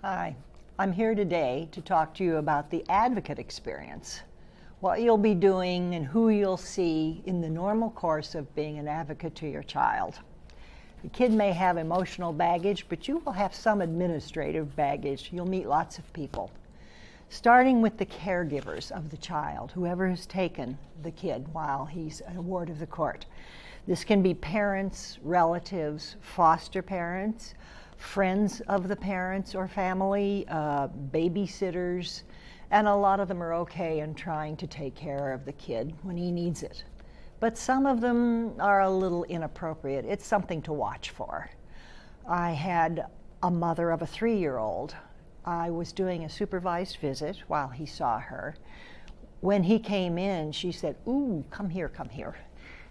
Hi, I'm here today to talk to you about the advocate experience, what you'll be doing and who you'll see in the normal course of being an advocate to your child. The kid may have emotional baggage, but you will have some administrative baggage. You'll meet lots of people, starting with the caregivers of the child, whoever has taken the kid while he's a ward of the court. This can be parents, relatives, foster parents, friends of the parents or family, babysitters, and a lot of them are okay in trying to take care of the kid when he needs it. But some of them are a little inappropriate. It's something to watch for. I had a mother of a 3-year-old. I was doing a supervised visit while he saw her. When he came in, she said, "Ooh, come here, come here."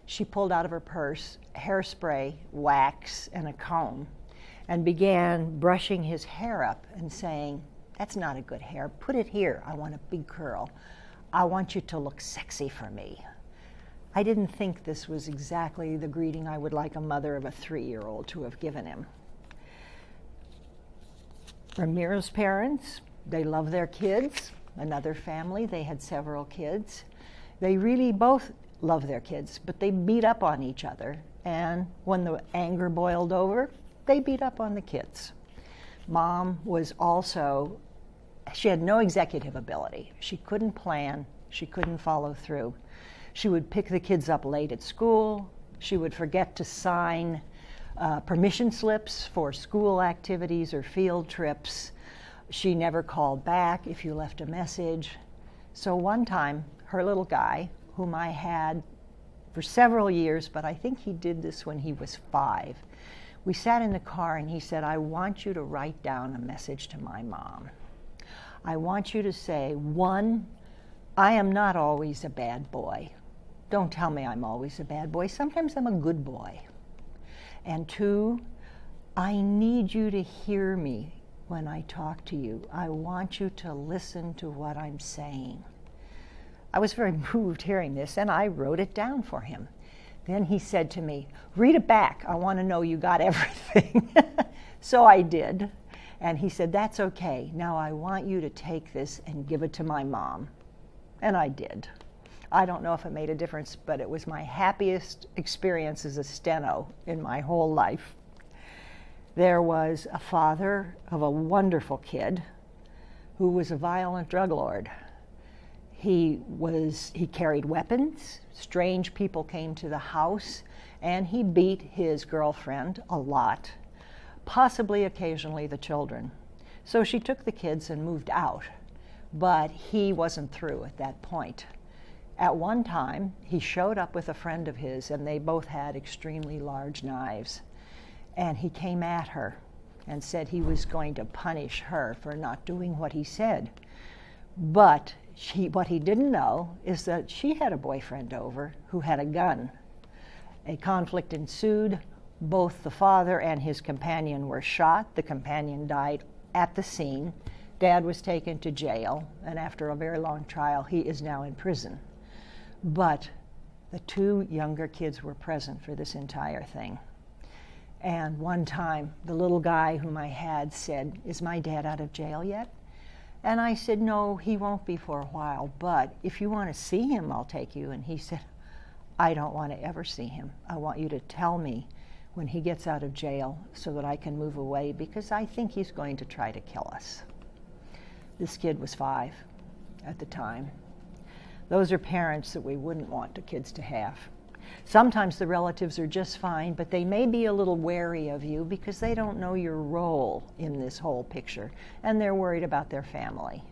She pulled out of her purse hairspray, wax, and a comb, and began brushing his hair up and saying, "That's not a good hair. Put it here. I want a big curl. I want you to look sexy for me." I didn't think this was exactly the greeting I would like a mother of a 3-year-old to have given him. Ramirez's parents, they love their kids. Another family, they had several kids. They really both love their kids, but they beat up on each other. And when the anger boiled over, they beat up on the kids. Mom was also, she had no executive ability. She couldn't plan. She couldn't follow through. She would pick the kids up late at school. She would forget to sign permission slips for school activities or field trips. She never called back if you left a message. So one time, her little guy, whom I had for several years, but I think he did this when he was 5, we sat in the car and he said, "I want you to write down a message to my mom. I want you to say, 1, I am not always a bad boy. Don't tell me I'm always a bad boy. Sometimes I'm a good boy. And 2, I need you to hear me when I talk to you. I want you to listen to what I'm saying." I was very moved hearing this, and I wrote it down for him. Then he said to me, "Read it back. I want to know you got everything." So I did. And he said, "That's okay. Now I want you to take this and give it to my mom." And I did. I don't know if it made a difference, but it was my happiest experience as a steno in my whole life. There was a father of a wonderful kid who was a violent drug lord. He carried weapons. Strange people came to the house, and he beat his girlfriend a lot, possibly occasionally the children. So she took the kids and moved out, but he wasn't through at that point. At one time, he showed up with a friend of his, and they both had extremely large knives. And he came at her and said he was going to punish her for not doing what he said. But what he didn't know is that she had a boyfriend over who had a gun. A conflict ensued. Both the father and his companion were shot. The companion died at the scene. Dad was taken to jail, and after a very long trial, he is now in prison. But the 2 younger kids were present for this entire thing. And one time, the little guy whom I had said, "Is my dad out of jail yet?" And I said, "No, he won't be for a while, but if you want to see him, I'll take you." And he said, "I don't want to ever see him. I want you to tell me when he gets out of jail so that I can move away, because I think he's going to try to kill us." This kid was 5 at the time. Those are parents that we wouldn't want the kids to have. Sometimes the relatives are just fine, but they may be a little wary of you because they don't know your role in this whole picture, and they're worried about their family.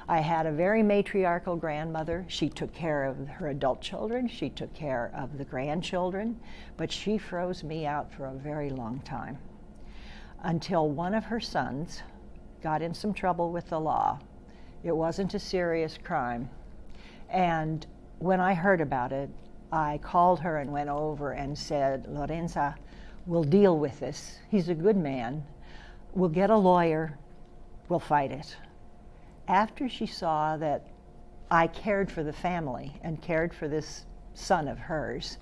I had a very matriarchal grandmother. She took care of her adult children. She took care of the grandchildren, but she froze me out for a very long time until one of her sons got in some trouble with the law. It wasn't a serious crime. And when I heard about it, I called her and went over and said, "Lorenza, we'll deal with this. He's a good man. We'll get a lawyer. We'll fight it." After she saw that I cared for the family and cared for this son of hers,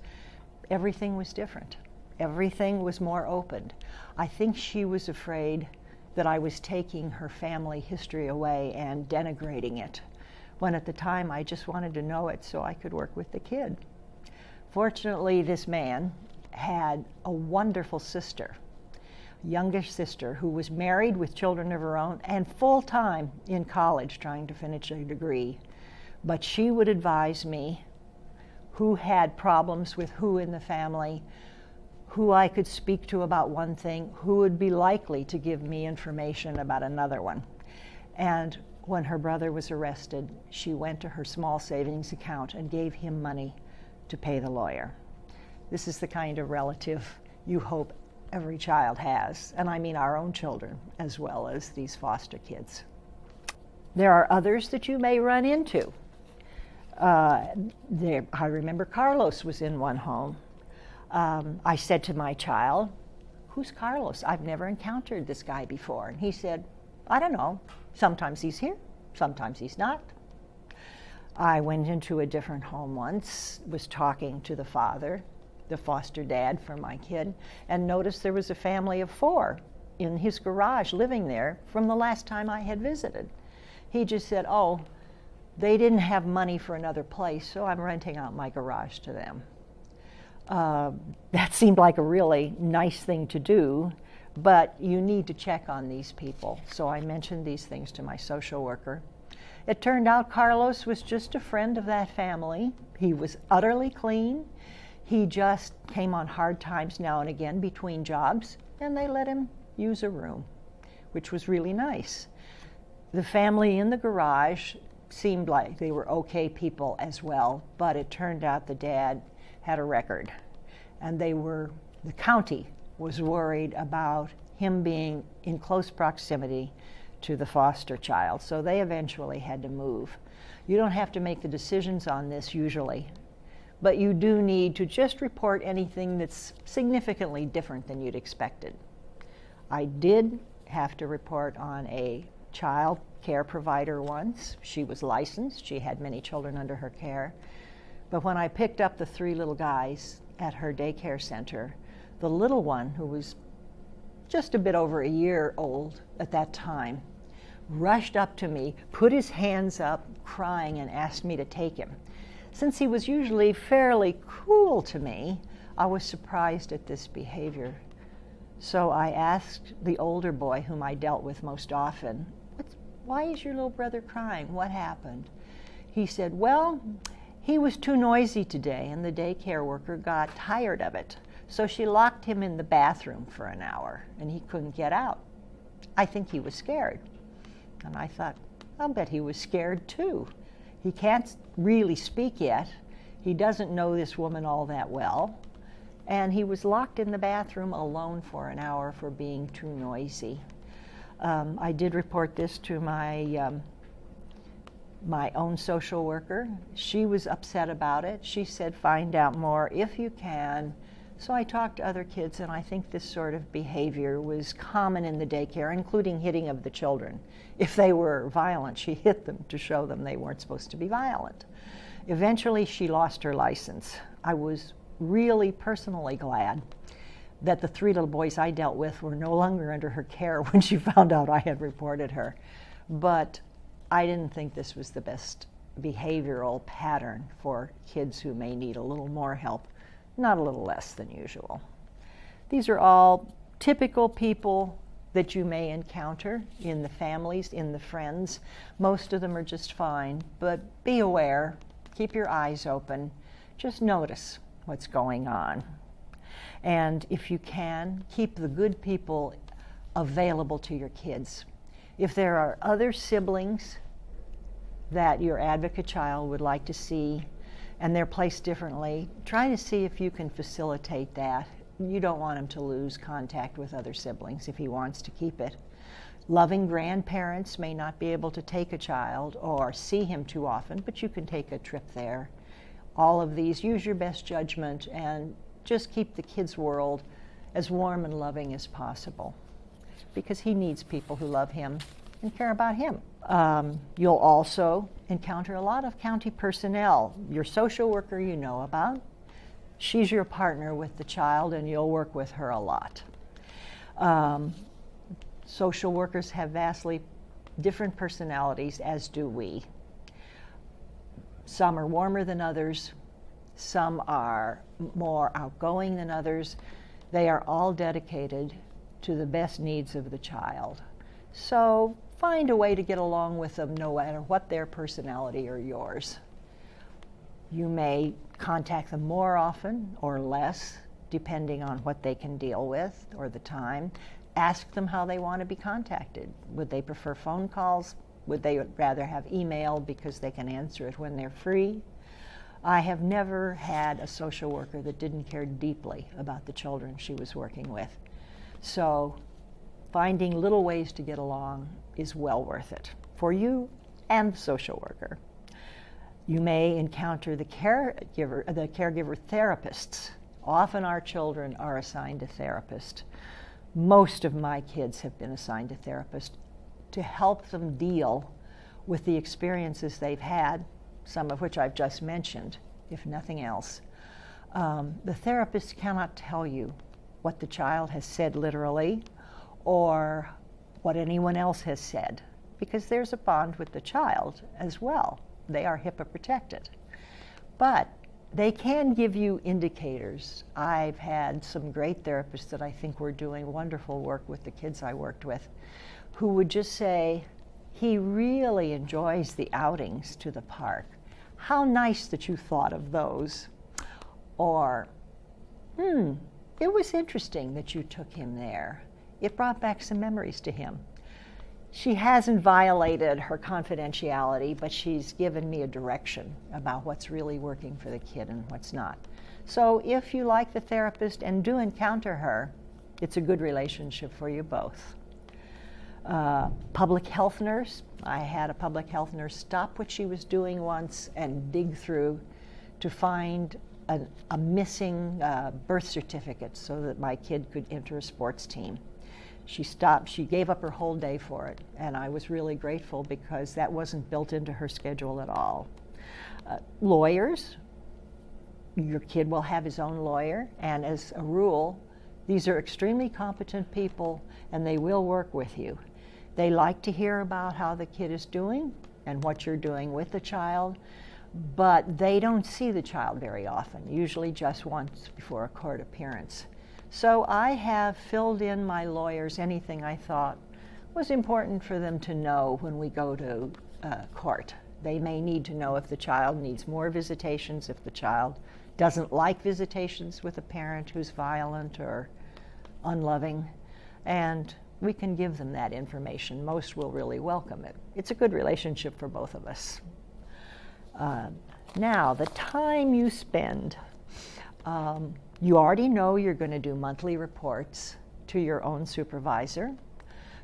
everything was different. Everything was more opened. I think she was afraid that I was taking her family history away and denigrating it, when at the time I just wanted to know it so I could work with the kid. Fortunately, this man had a wonderful sister, youngest sister, who was married with children of her own and full-time in college trying to finish a degree. But she would advise me who had problems with who in the family, who I could speak to about one thing, who would be likely to give me information about another one. And when her brother was arrested, she went to her small savings account and gave him money to pay the lawyer. This is the kind of relative you hope every child has, and I mean our own children as well as these foster kids. There are others that you may run into. I remember Carlos was in one home. I said to my child, "Who's Carlos? I've never encountered this guy before." And he said, "I don't know. Sometimes he's here, sometimes he's not." I went into a different home once, was talking to the father, the foster dad for my kid, and noticed there was a family of 4 in his garage living there from the last time I had visited. He just said, "Oh, they didn't have money for another place, so I'm renting out my garage to them." That seemed like a really nice thing to do, but you need to check on these people. So I mentioned these things to my social worker. It turned out Carlos was just a friend of that family. He was utterly clean. He just came on hard times now and again between jobs, and they let him use a room, which was really nice. The family in the garage seemed like they were okay people as well, but it turned out the dad had a record, and the county was worried about him being in close proximity to the foster child, so they eventually had to move. You don't have to make the decisions on this usually, but you do need to just report anything that's significantly different than you'd expected. I did have to report on a child care provider once. She was licensed, she had many children under her care, but when I picked up the 3 little guys at her daycare center, the little one, who was just a bit over a year old at that time, rushed up to me, put his hands up, crying, and asked me to take him. Since he was usually fairly cool to me, I was surprised at this behavior. So I asked the older boy, whom I dealt with most often, "Why is your little brother crying? What happened?" He said, "Well, he was too noisy today, and the daycare worker got tired of it. So she locked him in the bathroom for an hour, and he couldn't get out. I think he was scared." And I thought, I'll bet he was scared too. He can't really speak yet. He doesn't know this woman all that well. And he was locked in the bathroom alone for an hour for being too noisy. I did report this to my own social worker. She was upset about it. She said, "Find out more if you can." So I talked to other kids, and I think this sort of behavior was common in the daycare, including hitting of the children. If they were violent, she hit them to show them they weren't supposed to be violent. Eventually, she lost her license. I was really personally glad that the 3 little boys I dealt with were no longer under her care when she found out I had reported her. But I didn't think this was the best behavioral pattern for kids who may need a little more help, not a little less than usual. These are all typical people that you may encounter in the families, in the friends. Most of them are just fine, but be aware, keep your eyes open, just notice what's going on. And if you can, keep the good people available to your kids. If there are other siblings that your advocate child would like to see and they're placed differently, try to see if you can facilitate that. You don't want him to lose contact with other siblings if he wants to keep it. Loving grandparents may not be able to take a child or see him too often, but you can take a trip there. All of these, use your best judgment and just keep the kid's world as warm and loving as possible, because he needs people who love him and care about him. You'll also encounter a lot of county personnel. Your social worker you know about. She's your partner with the child, and you'll work with her a lot. Social workers have vastly different personalities, as do we. Some are warmer than others. Some are more outgoing than others. They are all dedicated to the best needs of the child. So find a way to get along with them no matter what their personality or yours. You may contact them more often or less, depending on what they can deal with or the time. Ask them how they want to be contacted. Would they prefer phone calls? Would they rather have email because they can answer it when they're free? I have never had a social worker that didn't care deeply about the children she was working with. So finding little ways to get along is well worth it for you and the social worker. You may encounter the caregiver therapists. Often our children are assigned a therapist. Most of my kids have been assigned a therapist to help them deal with the experiences they've had, some of which I've just mentioned, if nothing else. The therapist cannot tell you what the child has said literally or what anyone else has said, because there's a bond with the child as well. They are HIPAA protected. But they can give you indicators. I've had some great therapists that I think were doing wonderful work with the kids I worked with, who would just say, he really enjoys the outings to the park. How nice that you thought of those. Or, it was interesting that you took him there. It brought back some memories to him. She hasn't violated her confidentiality, but she's given me a direction about what's really working for the kid and what's not. So if you like the therapist and do encounter her, it's a good relationship for you both. Public health nurse. I had a public health nurse stop what she was doing once and dig through to find a missing birth certificate so that my kid could enter a sports team. She stopped, she gave up her whole day for it, and I was really grateful because that wasn't built into her schedule at all. Lawyers, your kid will have his own lawyer, and as a rule, these are extremely competent people and they will work with you. They like to hear about how the kid is doing and what you're doing with the child, but they don't see the child very often, usually just once before a court appearance. So I have filled in my lawyers anything I thought was important for them to know when we go to court. They may need to know if the child needs more visitations, if the child doesn't like visitations with a parent who's violent or unloving, and we can give them that information. Most will really welcome it. It's a good relationship for both of us. Now, the time you spend. You already know you're going to do monthly reports to your own supervisor.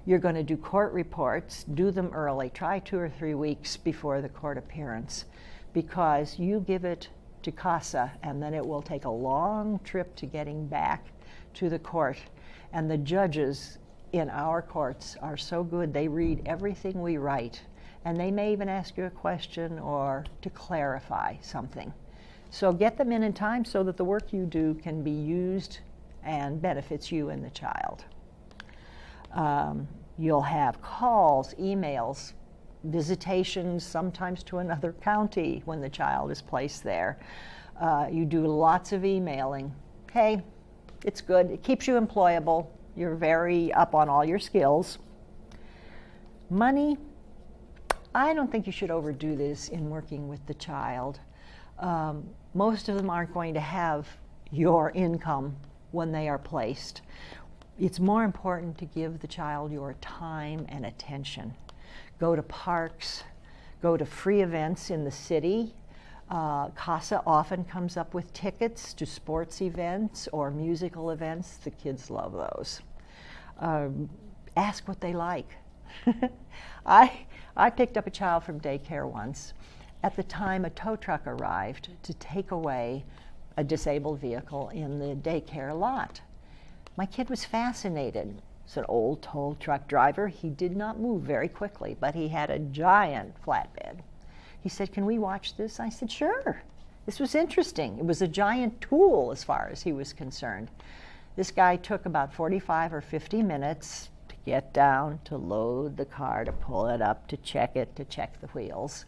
You're going to do court reports. Do them early. Try 2 or 3 weeks before the court appearance, because you give it to CASA and then it will take a long trip to getting back to the court. And the judges in our courts are so good. They read everything we write, and they may even ask you a question or to clarify something. So get them in time so that the work you do can be used and benefits you and the child. You'll have calls, emails, visitations, sometimes to another county when the child is placed there. You do lots of emailing. Hey, it's good. It keeps you employable. You're very up on all your skills. Money, I don't think you should overdo this in working with the child. Most of them aren't going to have your income when they are placed. It's more important to give the child your time and attention. Go to parks, go to free events in the city. CASA often comes up with tickets to sports events or musical events. The kids love those. Ask what they like. I picked up a child from daycare once. At the time, a tow truck arrived to take away a disabled vehicle in the daycare lot. My kid was fascinated. It's an old tow truck driver. He did not move very quickly, but he had a giant flatbed. He said, "Can we watch this?" I said, "Sure." This was interesting. It was a giant tool as far as he was concerned. This guy took about 45 or 50 minutes to get down, to load the car, to pull it up, to check the wheels.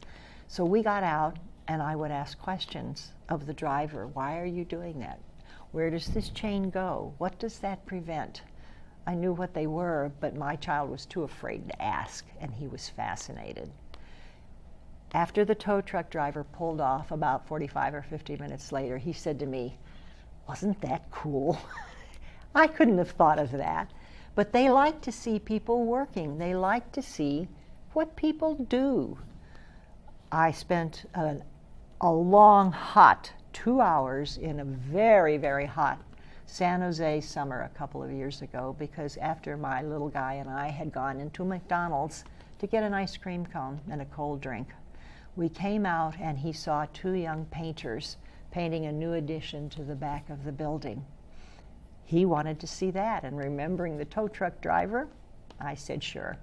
So we got out, and I would ask questions of the driver. Why are you doing that? Where does this chain go? What does that prevent? I knew what they were, but my child was too afraid to ask, and he was fascinated. After the tow truck driver pulled off about 45 or 50 minutes later, he said to me, "Wasn't that cool?" I couldn't have thought of that. But they like to see people working. They like to see what people do. I spent a long, hot 2 hours in a very, very hot San Jose summer a couple of years ago, because after my little guy and I had gone into McDonald's to get an ice cream cone and a cold drink, we came out and he saw 2 young painters painting a new addition to the back of the building. He wanted to see that, and remembering the tow truck driver, I said sure.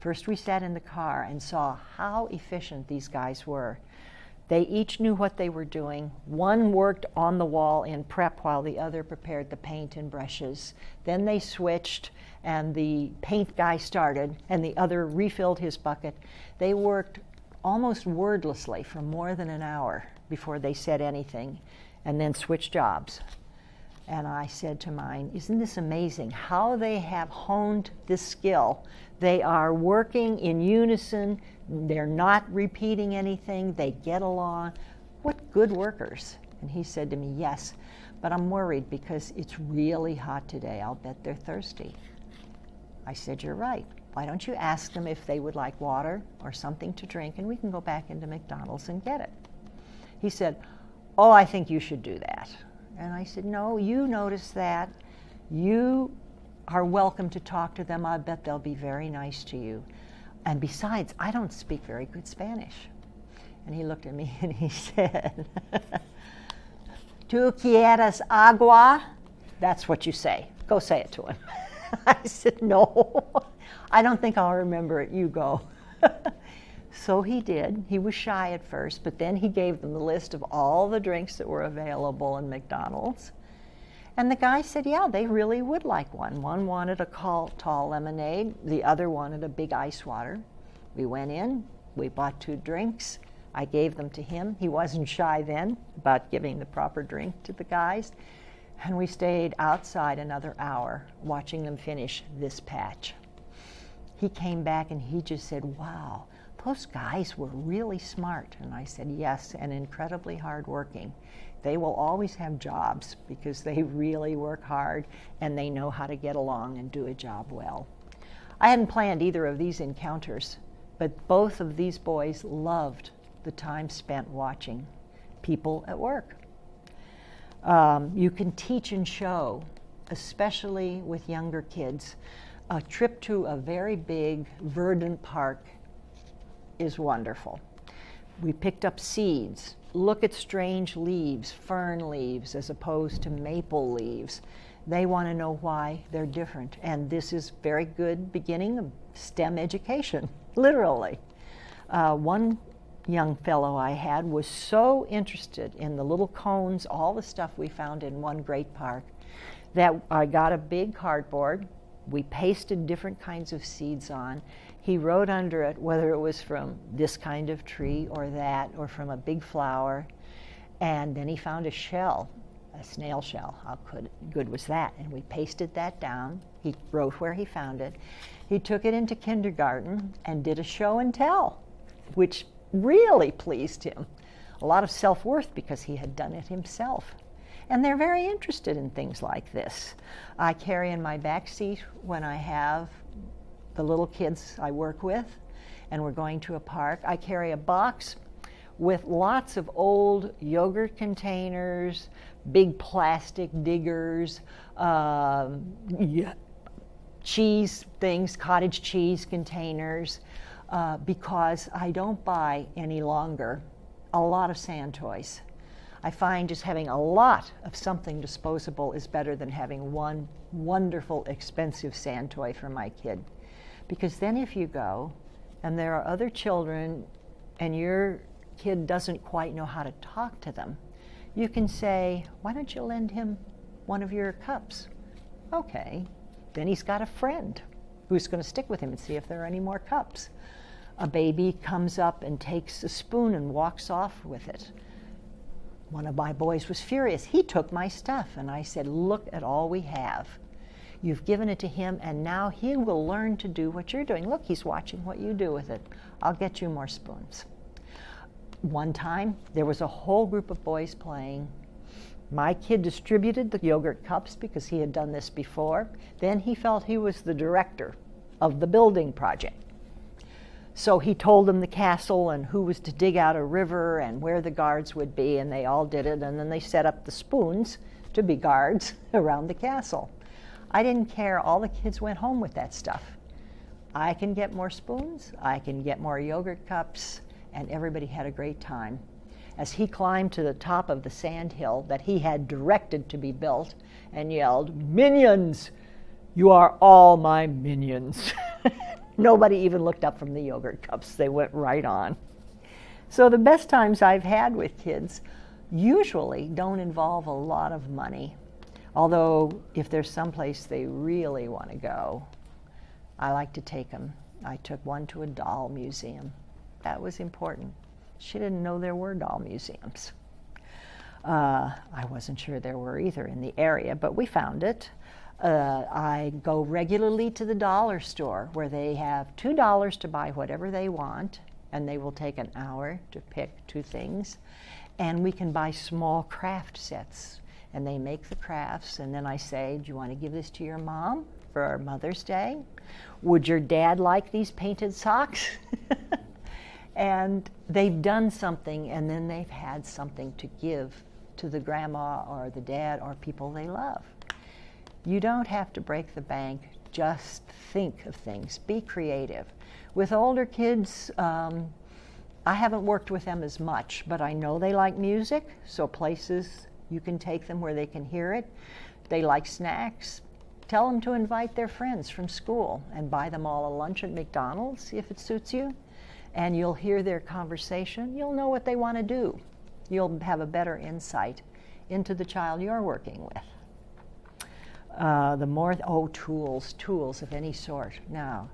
First we sat in the car and saw how efficient these guys were. They each knew what they were doing. One worked on the wall in prep while the other prepared the paint and brushes. Then they switched, and the paint guy started, and the other refilled his bucket. They worked almost wordlessly for more than an hour before they said anything, and then switched jobs. And I said to mine, "Isn't this amazing how they have honed this skill? They are working in unison. They're not repeating anything. They get along. What good workers." And he said to me, "Yes, but I'm worried because it's really hot today. I'll bet they're thirsty." I said, "You're right. Why don't you ask them if they would like water or something to drink, and we can go back into McDonald's and get it." He said, "Oh, I think you should do that." And I said, "No, you notice that. You are welcome to talk to them. I bet they'll be very nice to you. And besides, I don't speak very good Spanish." And he looked at me and he said, "Tu quieres agua?" That's what you say. Go say it to him. I said, "No, I don't think I'll remember it. You go." So he did. He was shy at first, but then he gave them the list of all the drinks that were available in McDonald's. And the guy said, yeah, they really would like one. One wanted a tall lemonade. The other wanted a big ice water. We went in. We bought 2 drinks. I gave them to him. He wasn't shy then about giving the proper drink to the guys. And we stayed outside another hour watching them finish this patch. He came back and he just said, "Wow, those guys were really smart." And I said, "Yes, and incredibly hardworking. They will always have jobs because they really work hard and they know how to get along and do a job well." I hadn't planned either of these encounters, but both of these boys loved the time spent watching people at work. You can teach and show, especially with younger kids. A trip to a very big, verdant park is wonderful. We picked up seeds. Look at strange leaves, fern leaves, as opposed to maple leaves. They want to know why they're different. And this is very good beginning of STEM education, literally. One young fellow I had was so interested in the little cones, all the stuff we found in one great park, that I got a big cardboard. We pasted different kinds of seeds on. He wrote under it whether it was from this kind of tree or that, or from a big flower. And then he found a shell, a snail shell. How good was that? And we pasted that down. He wrote where he found it. He took it into kindergarten and did a show and tell, which really pleased him. A lot of self-worth because he had done it himself. And they're very interested in things like this. I carry in my back seat when I have the little kids I work with and we're going to a park. I carry a box with lots of old yogurt containers, big plastic diggers, cheese things, cottage cheese containers, because I don't buy any longer a lot of sand toys. I find just having a lot of something disposable is better than having one wonderful, expensive sand toy for my kid. Because then if you go and there are other children and your kid doesn't quite know how to talk to them, you can say, "Why don't you lend him one of your cups?" Okay, then he's got a friend. who's going to stick with him and see if there are any more cups. A baby comes up and takes a spoon and walks off with it. One of my boys was furious. He took my stuff, and I said, look at all we have. You've given it to him, and now he will learn to do what you're doing. Look, he's watching what you do with it. I'll get you more spoons. One time, there was a whole group of boys playing. My kid distributed the yogurt cups because he had done this before. Then he felt he was the director of the building project. So he told them the castle and who was to dig out a river and where the guards would be, and they all did it, and then they set up the spoons to be guards around the castle. I didn't care. All the kids went home with that stuff. I can get more spoons, I can get more yogurt cups, and everybody had a great time. As he climbed to the top of the sand hill that he had directed to be built and yelled, "Minions! You are all my minions." Nobody even looked up from the yogurt cups. They went right on. So the best times I've had with kids usually don't involve a lot of money. Although if there's someplace they really want to go, I like to take them. I took one to a doll museum. That was important. She didn't know there were doll museums. I wasn't sure there were either in the area, but we found it. I go regularly to the dollar store where they have $2 to buy whatever they want, and they will take an hour to pick 2 things. And we can buy small craft sets, and they make the crafts, and then I say, do you want to give this to your mom for Mother's Day? Would your dad like these painted socks? And they've done something, and then they've had something to give to the grandma or the dad or people they love. You don't have to break the bank, just think of things, be creative. With older kids, I haven't worked with them as much, but I know they like music, so places you can take them where they can hear it. They like snacks. Tell them to invite their friends from school and buy them all a lunch at McDonald's if it suits you. And you'll hear their conversation. You'll know what they want to do. You'll have a better insight into the child you're working with. Tools of any sort. Now,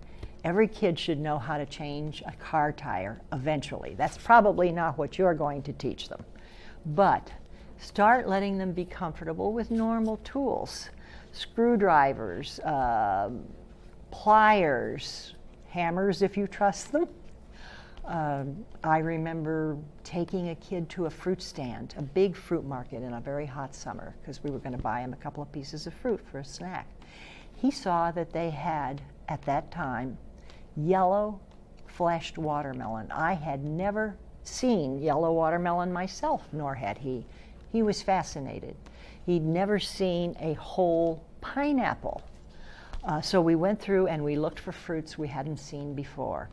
every kid should know how to change a car tire eventually. That's probably not what you're going to teach them. But start letting them be comfortable with normal tools. Screwdrivers, pliers, hammers if you trust them. I remember taking a kid to a fruit stand, a big fruit market in a very hot summer, because we were going to buy him a couple of pieces of fruit for a snack. He saw that they had, at that time, yellow fleshed watermelon. I had never seen yellow watermelon myself, nor had he. He was fascinated. He'd never seen a whole pineapple. So we went through and we looked for fruits we hadn't seen before.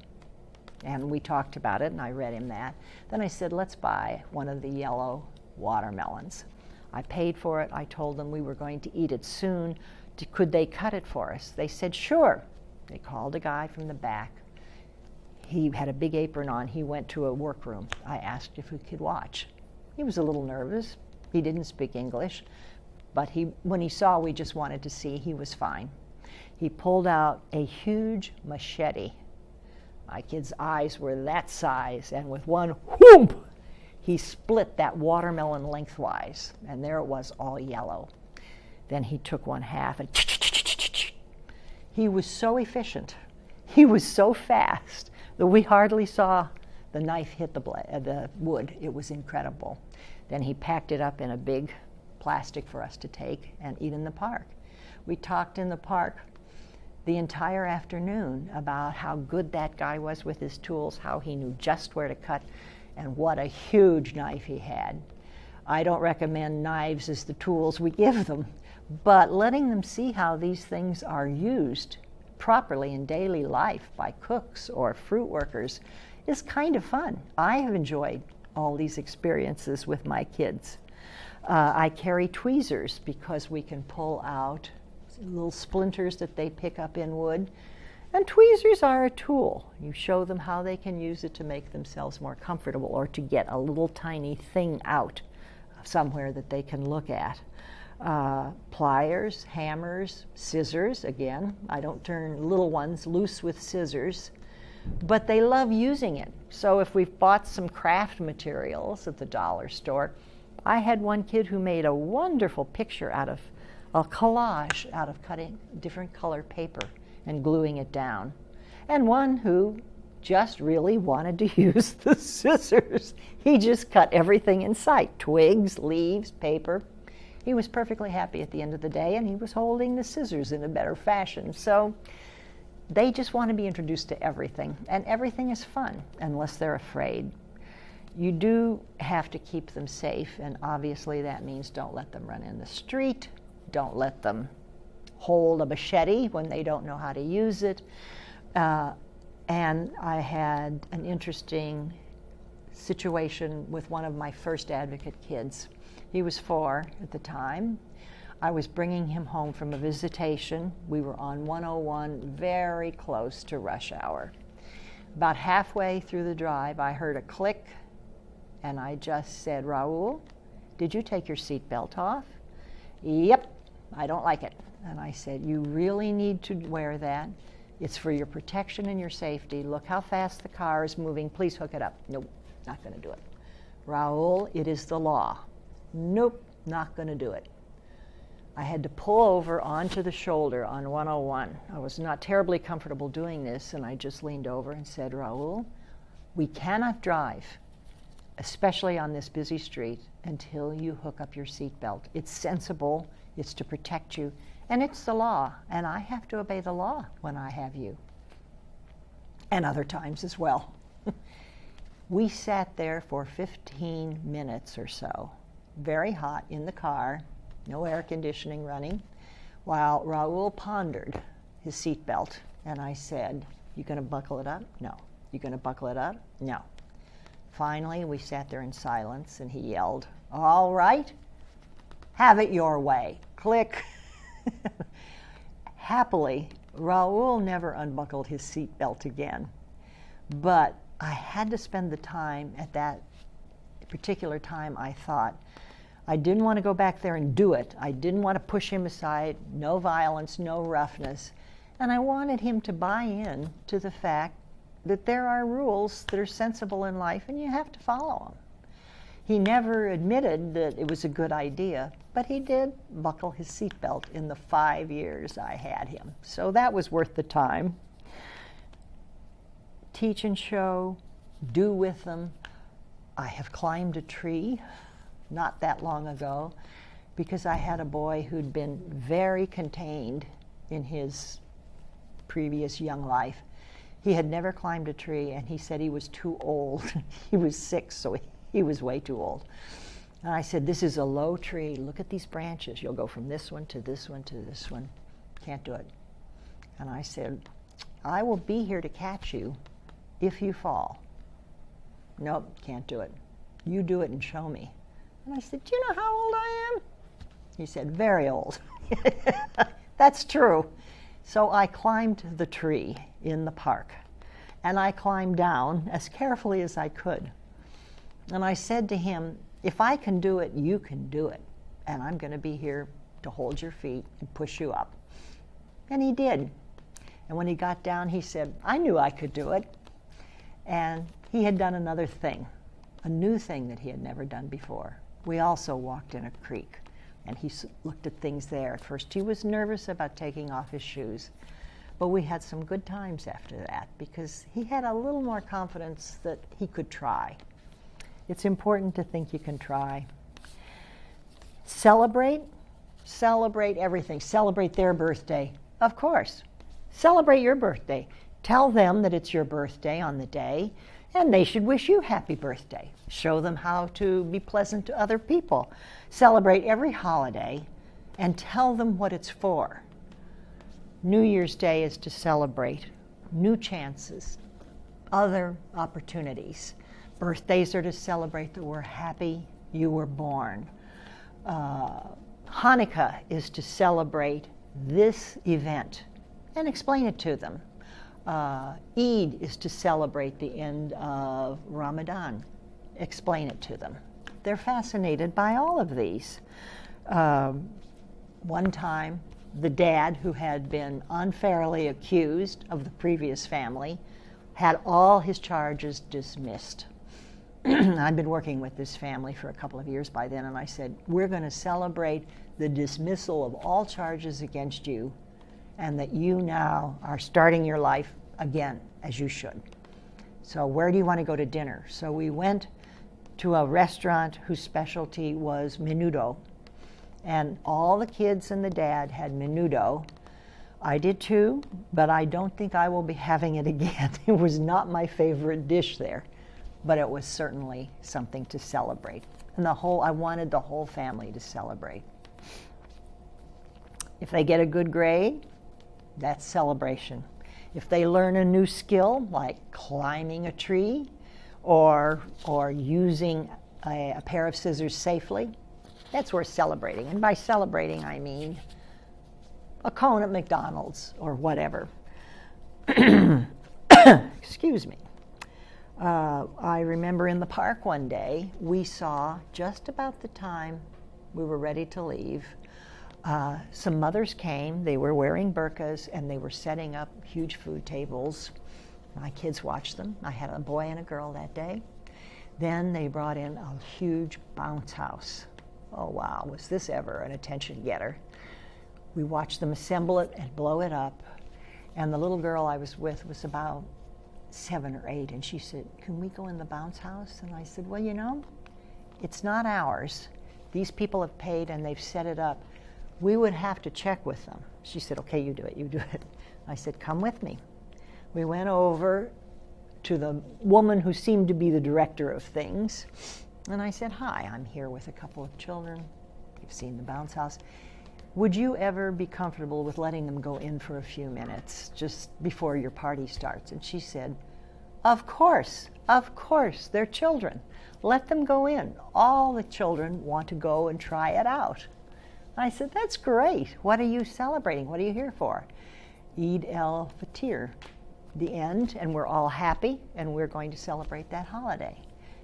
And we talked about it, and I read him that. Then I said, let's buy one of the yellow watermelons. I paid for it. I told them we were going to eat it soon. Could they cut it for us? They said, sure. They called a guy from the back. He had a big apron on. He went to a workroom. I asked if we could watch. He was a little nervous. He didn't speak English. But when he saw we just wanted to see, he was fine. He pulled out a huge machete. My kid's eyes were that size, and with one whoomp, he split that watermelon lengthwise, and there it was, all yellow. Then he took one half and he was so efficient. He was so fast that we hardly saw the knife hit the wood. It was incredible. Then he packed it up in a big plastic for us to take and eat in the park. We talked in the park the entire afternoon about how good that guy was with his tools, how he knew just where to cut, and what a huge knife he had. I don't recommend knives as the tools we give them, but letting them see how these things are used properly in daily life by cooks or fruit workers is kind of fun. I have enjoyed all these experiences with my kids. I carry tweezers because we can pull out little splinters that they pick up in wood. And tweezers are a tool. You show them how they can use it to make themselves more comfortable or to get a little tiny thing out somewhere that they can look at. pliers, hammers, scissors. Again, I don't turn little ones loose with scissors, but they love using it. So if we've bought some craft materials at the dollar store, I had one kid who made a wonderful picture out of a collage out of cutting different color paper and gluing it down, and one who just really wanted to use the scissors. He just cut everything in sight, twigs, leaves, paper. He was perfectly happy at the end of the day, and he was holding the scissors in a better fashion. So they just want to be introduced to everything, and everything is fun unless they're afraid. You do have to keep them safe, and obviously that means don't let them run in the street, don't let them hold a machete when they don't know how to use it. And I had an interesting situation with one of my first advocate kids. He was 4 at the time. I was bringing him home from a visitation. We were on 101, very close to rush hour. About halfway through the drive, I heard a click, and I just said, "Raul, did you take your seatbelt off?" "Yep, I don't like it." And I said, "You really need to wear that. It's for your protection and your safety. Look how fast the car is moving. Please hook it up." "Nope, not going to do it." "Raul, it is the law." "Nope, not going to do it." I had to pull over onto the shoulder on 101. I was not terribly comfortable doing this, and I just leaned over and said, "Raul, we cannot drive, especially on this busy street, until you hook up your seatbelt. It's sensible, it's to protect you, and it's the law, and I have to obey the law when I have you." And other times as well. We sat there for 15 minutes or so, very hot in the car, no air conditioning running, while Raul pondered his seatbelt. And I said, "You going to buckle it up?" "No." "You going to buckle it up?" "No." Finally, we sat there in silence, and he yelled, "All right, have it your way." Click. Happily, Raul never unbuckled his seatbelt again. But I had to spend the time at that particular time. I thought, I didn't want to go back there and do it. I didn't want to push him aside, no violence, no roughness. And I wanted him to buy in to the fact that there are rules that are sensible in life and you have to follow them. He never admitted that it was a good idea, but he did buckle his seatbelt in the 5 years I had him. So that was worth the time. Teach and show, do with them. I have climbed a tree not that long ago because I had a boy who'd been very contained in his previous young life. He had never climbed a tree, and he said he was too old. He was 6, so he was way too old. And I said, "This is a low tree. Look at these branches. You'll go from this one to this one to this one. Can't do it." And I said, "I will be here to catch you if you fall." "Nope, can't do it." "You do it and show me." And I said, "Do you know how old I am?" He said, "Very old." That's true. So I climbed the tree in the park, and I climbed down as carefully as I could. And I said to him, "If I can do it, you can do it. And I'm going to be here to hold your feet and push you up." And he did. And when he got down, he said, "I knew I could do it." And he had done another thing, a new thing that he had never done before. We also walked in a creek, and he looked at things there. At first, he was nervous about taking off his shoes, but we had some good times after that because he had a little more confidence that he could try. It's important to think you can try. Celebrate everything. Celebrate their birthday, of course. Celebrate your birthday. Tell them that it's your birthday on the day, and they should wish you happy birthday. Show them how to be pleasant to other people. Celebrate every holiday and tell them what it's for. New Year's Day is to celebrate new chances, other opportunities. Birthdays are to celebrate that we're happy you were born. Hanukkah is to celebrate this event and explain it to them. Eid is to celebrate the end of Ramadan. Explain it to them. They're fascinated by all of these. One time, the dad, who had been unfairly accused of the previous family, had all his charges dismissed. I'd been working with this family for a couple of years by then, and I said, we're going to celebrate the dismissal of all charges against you, and that you now are starting your life again, as you should. So where do you want to go to dinner? So we went to a restaurant whose specialty was menudo, and all the kids and the dad had menudo. I did too, but I don't think I will be having it again. It was not my favorite dish there, but it was certainly something to celebrate. And I wanted the whole family to celebrate. If they get a good grade, that's celebration. If they learn a new skill, like climbing a tree or using a pair of scissors safely, that's worth celebrating. And by celebrating, I mean a cone at McDonald's or whatever. Excuse me. I remember in the park one day, we saw, just about the time we were ready to leave, some mothers came. They were wearing burqas, and they were setting up huge food tables. My kids watched them. I had a boy and a girl that day. Then they brought in a huge bounce house. Oh, wow, was this ever an attention getter. We watched them assemble it and blow it up. And the little girl I was with was about 7 or 8, and she said, can we go in the bounce house? And I said, well, you know, it's not ours. These people have paid and they've set it up. We would have to check with them. She said, okay, you do it, you do it. I said, come with me. We went over to the woman who seemed to be the director of things, and I said, hi, I'm here with a couple of children. You've seen the bounce house. Would you ever be comfortable with letting them go in for a few minutes just before your party starts? And she said, of course, they're children. Let them go in. All the children want to go and try it out. I said, that's great. What are you celebrating? What are you here for? Eid el-Fitr, the end, and we're all happy, and we're going to celebrate that holiday.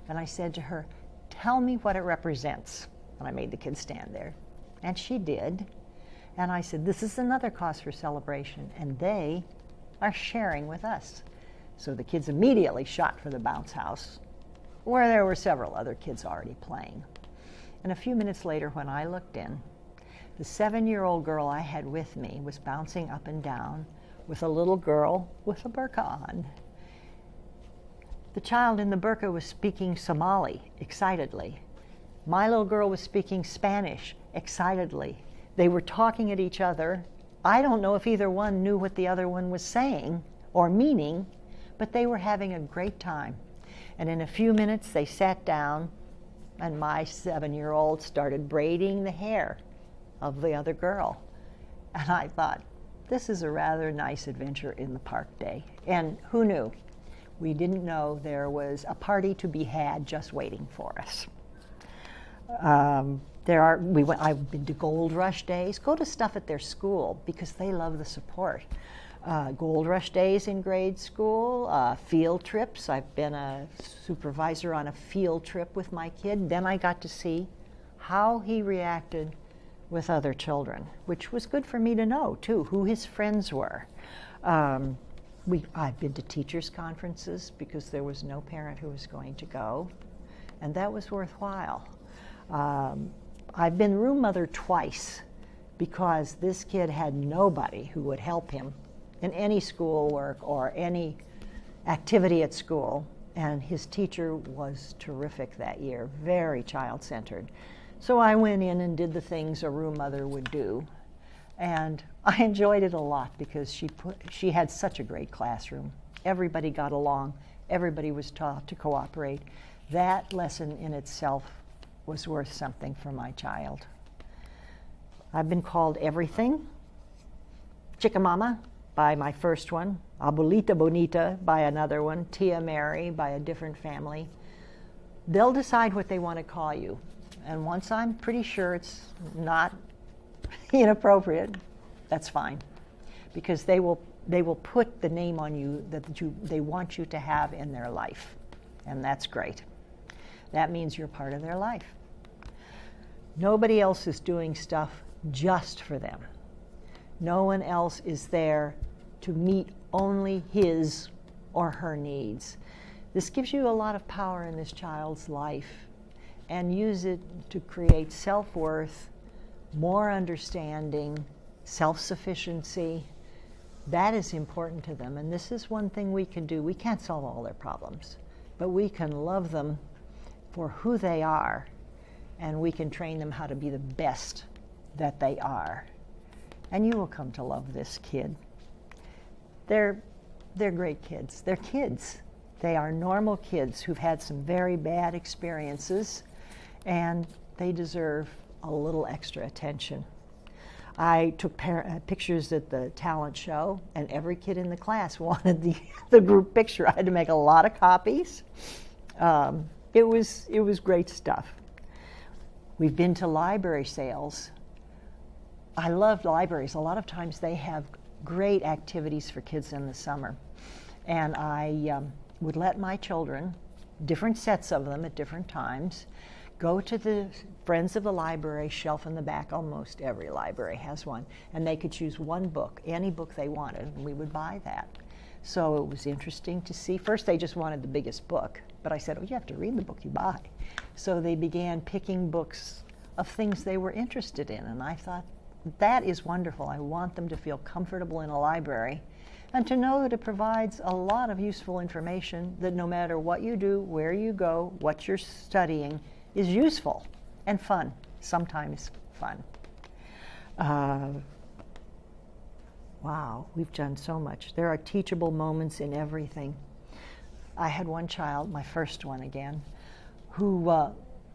And I said to her, tell me what it represents. And I made the kids stand there. And she did. And I said, this is another cause for celebration, and they are sharing with us. So the kids immediately shot for the bounce house, where there were several other kids already playing. And a few minutes later, when I looked in, the 7-year-old girl I had with me was bouncing up and down with a little girl with a burqa on. The child in the burqa was speaking Somali excitedly. My little girl was speaking Spanish excitedly. They were talking at each other. I don't know if either one knew what the other one was saying or meaning, but they were having a great time. And in a few minutes, they sat down, and my 7-year-old started braiding the hair of the other girl. And I thought, this is a rather nice adventure in the park day. And who knew? We didn't know there was a party to be had just waiting for us. I've been to Gold Rush Days. Go to stuff at their school because they love the support. Gold Rush Days in grade school, field trips. I've been a supervisor on a field trip with my kid. Then I got to see how he reacted with other children, which was good for me to know, too, who his friends were. I've been to teachers' conferences because there was no parent who was going to go, and that was worthwhile. I've been room mother twice because this kid had nobody who would help him in any schoolwork or any activity at school, and his teacher was terrific that year, very child-centered. So I went in and did the things a room mother would do, and I enjoyed it a lot because she had such a great classroom. Everybody got along. Everybody was taught to cooperate. That lesson in itself was worth something for my child. I've been called everything. Chickamama by my first one, Abuelita Bonita by another one, Tia Mary by a different family. They'll decide what they want to call you. And once I'm pretty sure it's not inappropriate, that's fine. Because they will put the name on you that they want you to have in their life. And that's great. That means you're part of their life. Nobody else is doing stuff just for them. No one else is there to meet only his or her needs. This gives you a lot of power in this child's life, and use it to create self-worth, more understanding, self-sufficiency. That is important to them, and this is one thing we can do. We can't solve all their problems, but we can love them for who they are, and we can train them how to be the best that they are. And you will come to love this kid. They're great kids. They're kids. They are normal kids who've had some very bad experiences, and they deserve a little extra attention. I took pictures at the talent show, and every kid in the class wanted the group picture. I had to make a lot of copies. It was great stuff. We've been to library sales. I love libraries. A lot of times they have great activities for kids in the summer. And I would let my children, different sets of them at different times, go to the Friends of the Library shelf in the back. Almost every library has one. And they could choose one book, any book they wanted, and we would buy that. So it was interesting to see. First, they just wanted the biggest book. But I said, oh, you have to read the book you buy. So they began picking books of things they were interested in. And I thought, that is wonderful. I want them to feel comfortable in a library and to know that it provides a lot of useful information that no matter what you do, where you go, what you're studying, is useful and fun, sometimes fun. Wow, we've done so much. There are teachable moments in everything. I had one child, my first one again, who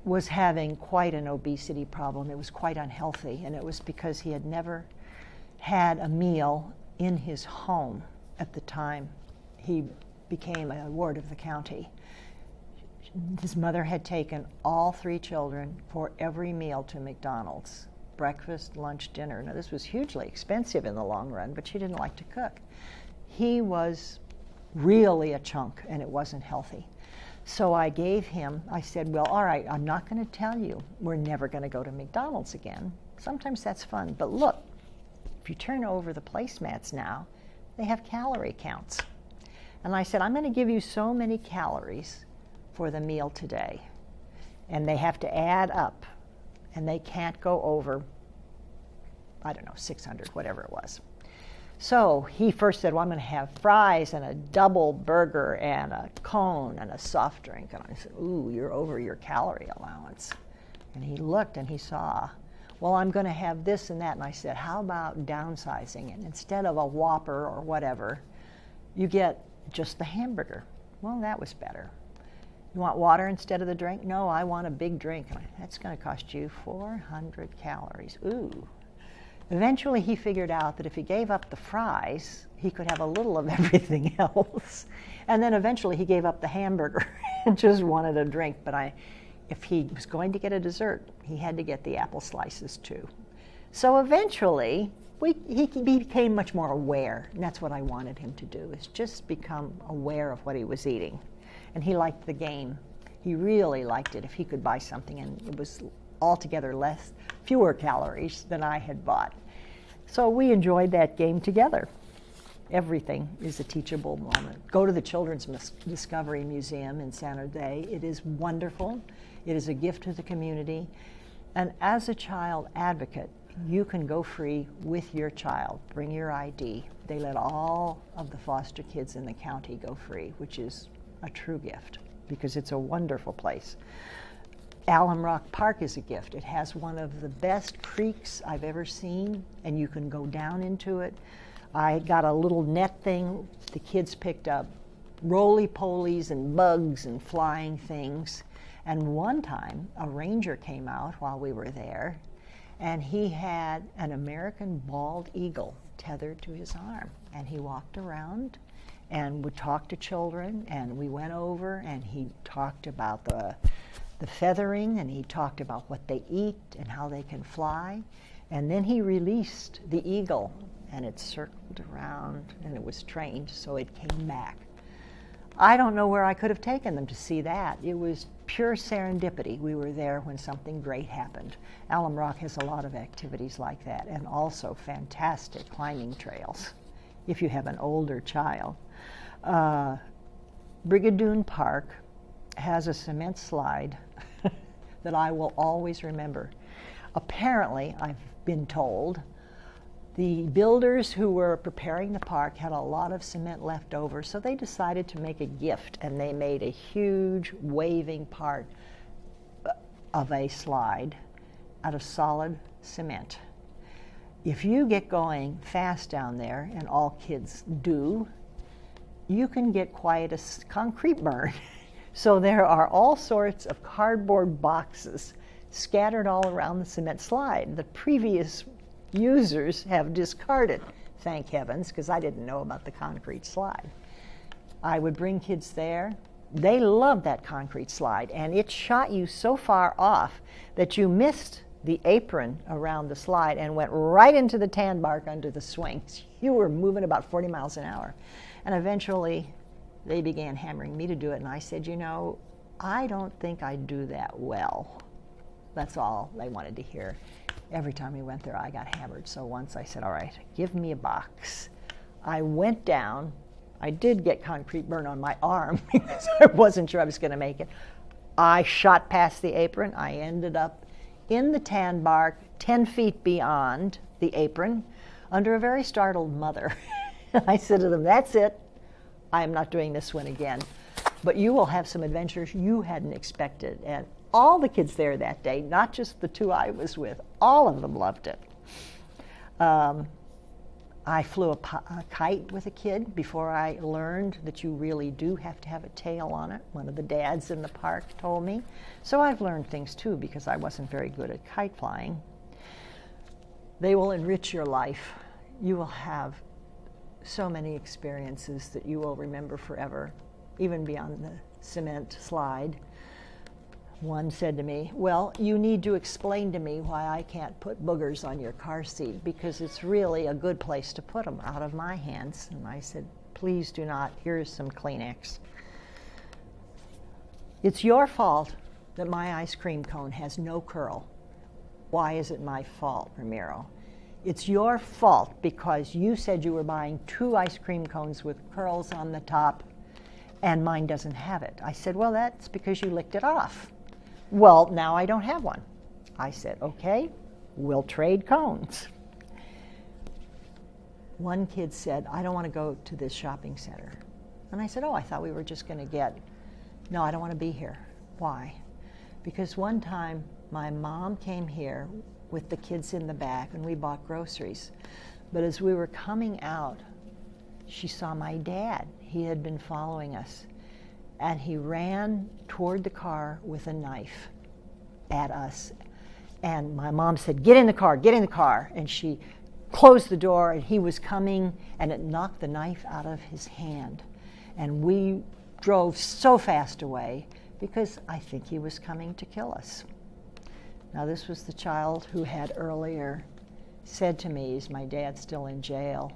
was having quite an obesity problem. It was quite unhealthy, and it was because he had never had a meal in his home at the time he became a ward of the county. His mother had taken all 3 children for every meal to McDonald's, breakfast, lunch, dinner. Now, this was hugely expensive in the long run, but she didn't like to cook. He was really a chunk, and it wasn't healthy. So I said, well, all right, I'm not going to tell you we're never going to go to McDonald's again. Sometimes that's fun, but look, if you turn over the placemats now, they have calorie counts. And I said, I'm going to give you so many calories for the meal today. And they have to add up, and they can't go over, 600, whatever it was. So he first said, well, I'm going to have fries and a double burger and a cone and a soft drink. And I said, ooh, you're over your calorie allowance. And he looked and he saw, well, I'm going to have this and that. And I said, how about downsizing? And instead of a Whopper or whatever, you get just the hamburger. Well, that was better. You want water instead of the drink? No, I want a big drink. And that's going to cost you 400 calories. Ooh. Eventually, he figured out that if he gave up the fries, he could have a little of everything else. And then eventually, he gave up the hamburger and just wanted a drink. But if he was going to get a dessert, he had to get the apple slices too. So eventually, he became much more aware. And that's what I wanted him to do, is just become aware of what he was eating. And he liked the game. He really liked it if he could buy something and it was altogether fewer calories than I had bought. So we enjoyed that game together. Everything is a teachable moment. Go to the Children's Discovery Museum in San Jose. It is wonderful. It is a gift to the community. And as a child advocate, you can go free with your child. Bring your ID. They let all of the foster kids in the county go free, which is a true gift because it's a wonderful place. Alum Rock Park is a gift. It has one of the best creeks I've ever seen, and you can go down into it. I got a little net thing. The kids picked up roly-polies and bugs and flying things. And one time, a ranger came out while we were there, and he had an American bald eagle tethered to his arm. And he walked around and would talk to children, and we went over, and he talked about the feathering, and he talked about what they eat and how they can fly. And then he released the eagle, and it circled around, and it was trained, so it came back. I don't know where I could have taken them to see that. It was pure serendipity. We were there when something great happened. Alum Rock has a lot of activities like that, and also fantastic climbing trails if you have an older child. Brigadoon Park has a cement slide that I will always remember. Apparently, I've been told, the builders who were preparing the park had a lot of cement left over, so they decided to make a gift, and they made a huge waving part of a slide out of solid cement. If you get going fast down there, and all kids do, you can get quite a concrete burn. So there are all sorts of cardboard boxes scattered all around the cement slide. The previous users have discarded, thank heavens, because I didn't know about the concrete slide. I would bring kids there. They loved that concrete slide, and it shot you so far off that you missed the apron around the slide and went right into the tan bark under the swings. You were moving about 40 miles an hour. And eventually, they began hammering me to do it, and I said, you know, I don't think I do that well. That's all they wanted to hear. Every time we went there, I got hammered. So once I said, all right, give me a box. I went down. I did get concrete burn on my arm because I wasn't sure I was going to make it. I shot past the apron. I ended up in the tan bark, 10 feet beyond the apron, under a very startled mother. I said to them, that's it. I am not doing this one again. But you will have some adventures you hadn't expected. And all the kids there that day, not just the two I was with, all of them loved it. I flew a kite with a kid before I learned that you really do have to have a tail on it. One of the dads in the park told me. So I've learned things too because I wasn't very good at kite flying. They will enrich your life. You will have so many experiences that you will remember forever, even beyond the cement slide. One said to me, well, you need to explain to me why I can't put boogers on your car seat because it's really a good place to put them out of my hands. And I said, please do not. Here's some Kleenex. It's your fault that my ice cream cone has no curl. Why is it my fault, Ramiro? It's your fault because you said you were buying 2 ice cream cones with curls on the top and mine doesn't have it. I said, well, that's because you licked it off. Well, now I don't have one. I said, okay, we'll trade cones. One kid said, I don't want to go to this shopping center. And I said, oh, I thought we were just going to no, I don't want to be here. Why? Because one time my mom came here with the kids in the back and we bought groceries. But as we were coming out, she saw my dad. He had been following us. And he ran toward the car with a knife at us. And my mom said, get in the car, get in the car. And she closed the door, and he was coming, and it knocked the knife out of his hand. And we drove so fast away because I think he was coming to kill us. Now, this was the child who had earlier said to me, is my dad still in jail?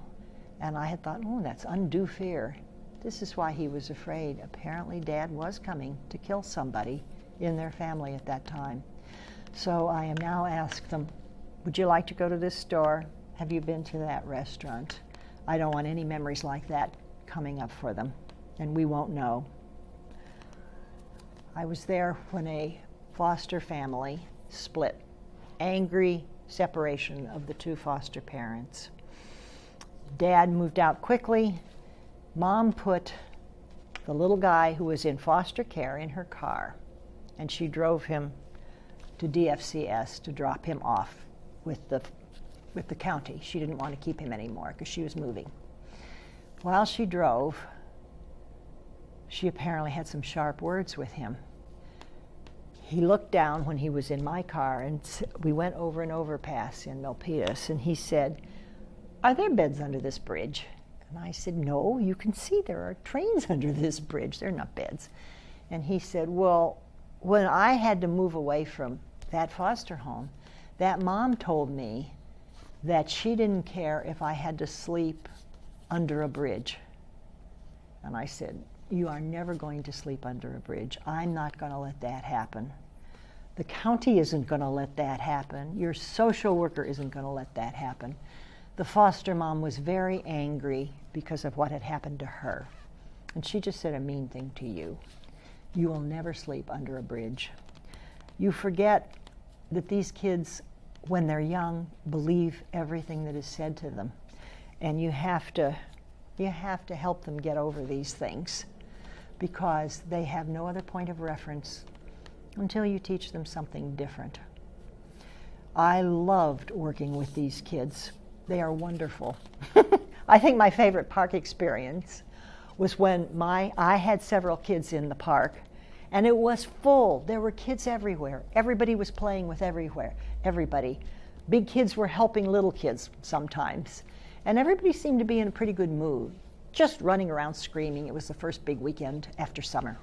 And I had thought, oh, that's undue fear. This is why he was afraid. Apparently, Dad was coming to kill somebody in their family at that time. So I am now asked them, would you like to go to this store? Have you been to that restaurant? I don't want any memories like that coming up for them, and we won't know. I was there when a foster family split. Angry separation of the 2 foster parents. Dad moved out quickly. Mom put the little guy who was in foster care in her car, and she drove him to DFCS to drop him off with the county. She didn't want to keep him anymore because she was moving. While she drove, she apparently had some sharp words with him. He looked down when he was in my car, and we went over an overpass in Milpitas, and he said, are there beds under this bridge? And I said, no, you can see there are trains under this bridge. They're not beds. And he said, well, when I had to move away from that foster home, that mom told me that she didn't care if I had to sleep under a bridge. And I said, you are never going to sleep under a bridge. I'm not going to let that happen. The county isn't going to let that happen. Your social worker isn't going to let that happen. The foster mom was very angry because of what had happened to her. And she just said a mean thing to you. You will never sleep under a bridge. You forget that these kids, when they're young, believe everything that is said to them. And you have to help them get over these things, because they have no other point of reference until you teach them something different. I loved working with these kids. They are wonderful. I think my favorite park experience was when I had several kids in the park, and it was full. There were kids everywhere. Everybody was playing with everybody. Big kids were helping little kids sometimes. And everybody seemed to be in a pretty good mood, just running around screaming. It was the first big weekend after summer.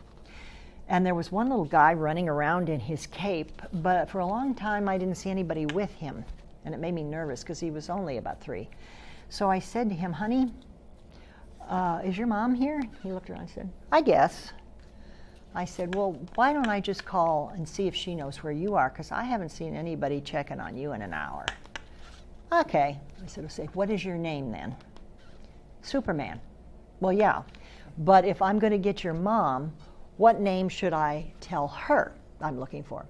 And there was one little guy running around in his cape, but for a long time I didn't see anybody with him. And it made me nervous because he was only about 3. So I said to him, honey, is your mom here? He looked around and said, I guess. I said, well, why don't I just call and see if she knows where you are, because I haven't seen anybody checking on you in an hour. Okay. I said, okay, what is your name then? Superman. Well, yeah, but if I'm going to get your mom, what name should I tell her I'm looking for?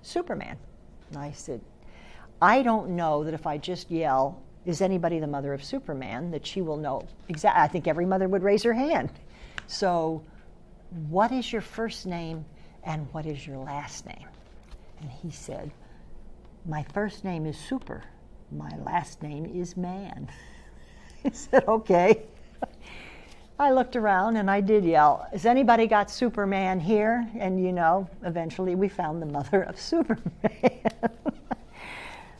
Superman. And I said, I don't know that if I just yell, is anybody the mother of Superman, that she will know exactly. I think every mother would raise her hand. So what is your first name and what is your last name? And he said, my first name is Super. My last name is Man. I said, okay. I looked around and I did yell, has anybody got Superman here? And eventually we found the mother of Superman.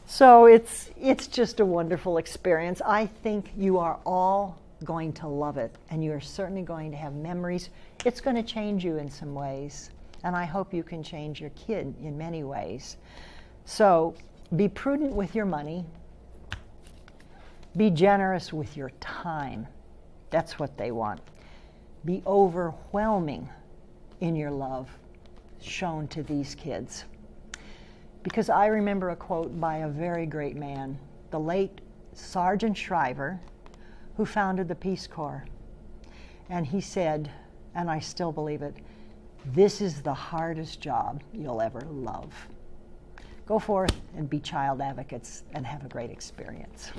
So it's just a wonderful experience. I think you are all going to love it, and you are certainly going to have memories. It's going to change you in some ways, and I hope you can change your kid in many ways. So be prudent with your money. Be generous with your time. That's what they want. Be overwhelming in your love shown to these kids. Because I remember a quote by a very great man, the late Sergeant Shriver, who founded the Peace Corps. And he said, and I still believe it, this is the hardest job you'll ever love. Go forth and be child advocates and have a great experience.